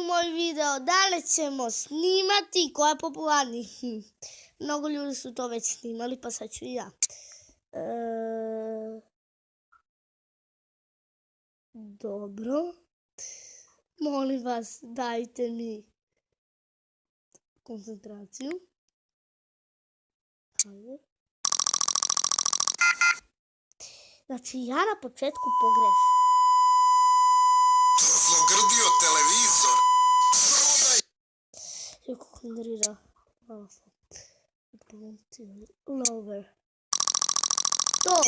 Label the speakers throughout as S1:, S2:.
S1: Moj video, da li ćemo snimati koja je popularniji? Mnogo ljudi su to već snimali, pa sad ću i ja. Dobro. Molim vas, dajte mi koncentraciju. Hajde. Znači, ja na početku pogrešim.
S2: Zlogrdio televizor.
S1: Jako koncentrira. Malo sam. Lower. To.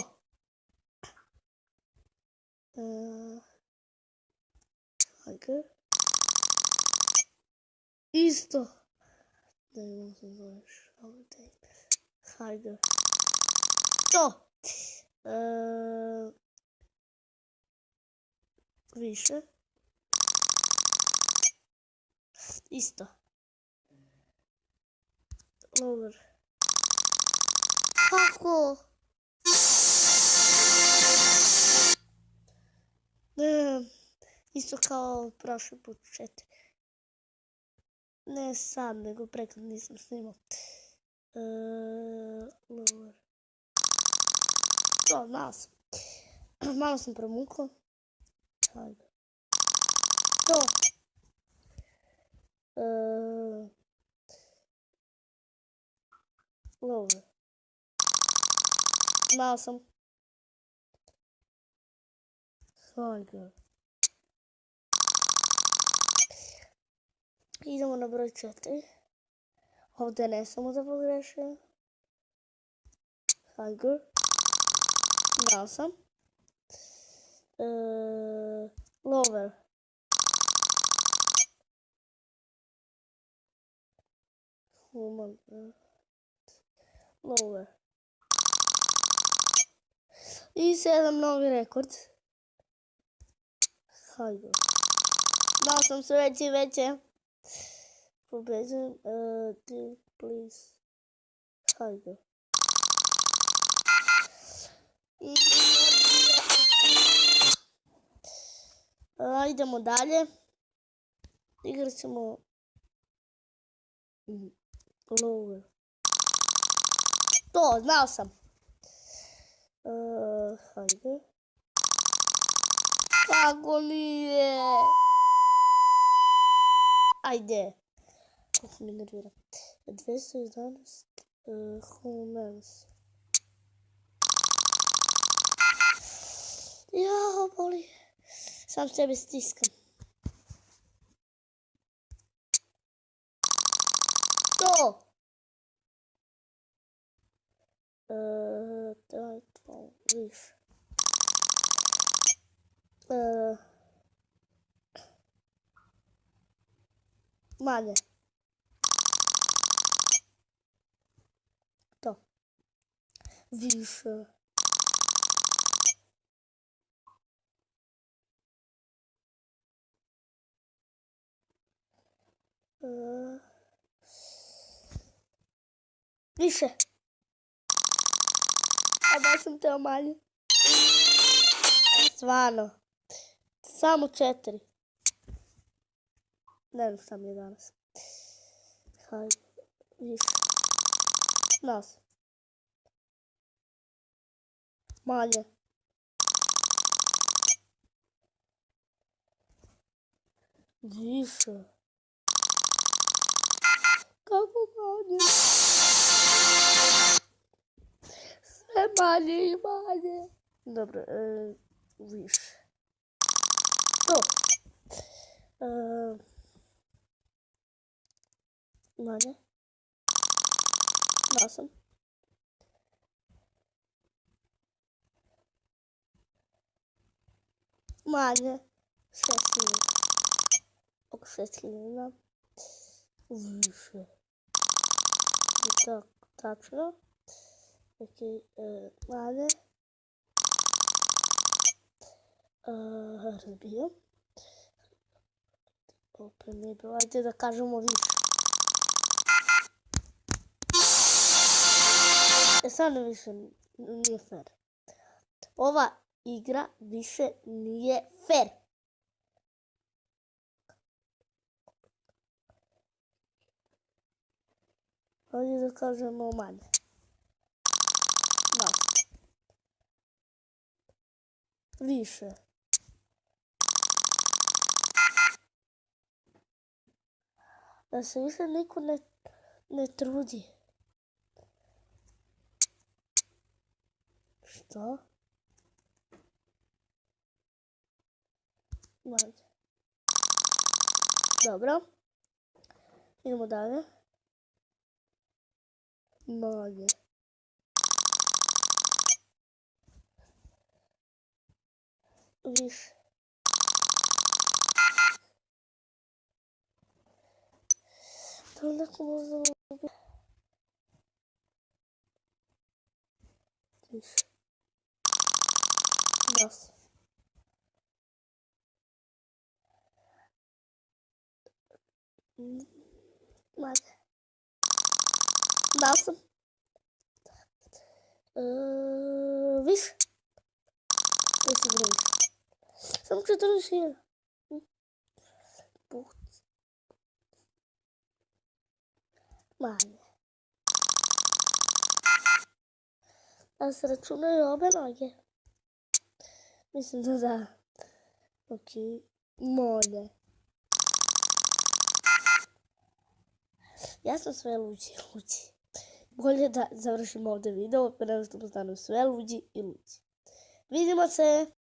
S1: Hajde. Isto. Da imam se zoveš. Hajde. To. Više. Isto. Lower. Kako? Isto kao prošli put 4. Ne sad, nego prekad nisam snimao. Lower. To, znao sam. Malo sam promukao. Hajde. To. Lower. Znao sam. Hajde. Idemo na broj 4. Ovdje ne samo da pogrešim. Hajde. Znao sam. Lower. Human. Lower. I 7 novi rekord. Hajde. Znao sam sve veće i veće. Pobeđujem. Please. Hajde. Idemo dalje. Igrat ćemo Lower. To, znao sam. Hajde. Kako nije? Ajde. Kako mi nervira. 211 humans. Jao, boli. Sam sebe stiskam. To! Daj to više. Manje. To. Više. Više. A da sam teo manje. Stvarno. Samo 4. Ne znam šta mi je danas. Hajde. Više. Nas. Manje. Više. Kako manje? Sve manje i manje. Dobro, više. To. Manje. Znao sam. Manje. 6.000. Oko 6.000. Više. I tako, tačno. Ok, manje. Razbijam. Opet nije bilo, ajde da kažemo više. Sad više nije fair. Ova igra više nije fair. Hajde da kažemo manje. Da. Više. Da se više niko ne trudi. Što? Manje. Dobro. Idemo dalje. Manje. Više. Da li neko možda ubi? Više. Da se. Manje. Da sam. Više. Jesi gre više. Samo 40.000. Put. Manje. Da se računaju obe noge. Mislim da da. Ok. Manje. Ja sam sve luđi i luđi. Bolje da završimo ovdje video, prema što postanu sve luđi i luđi. Vidimo se!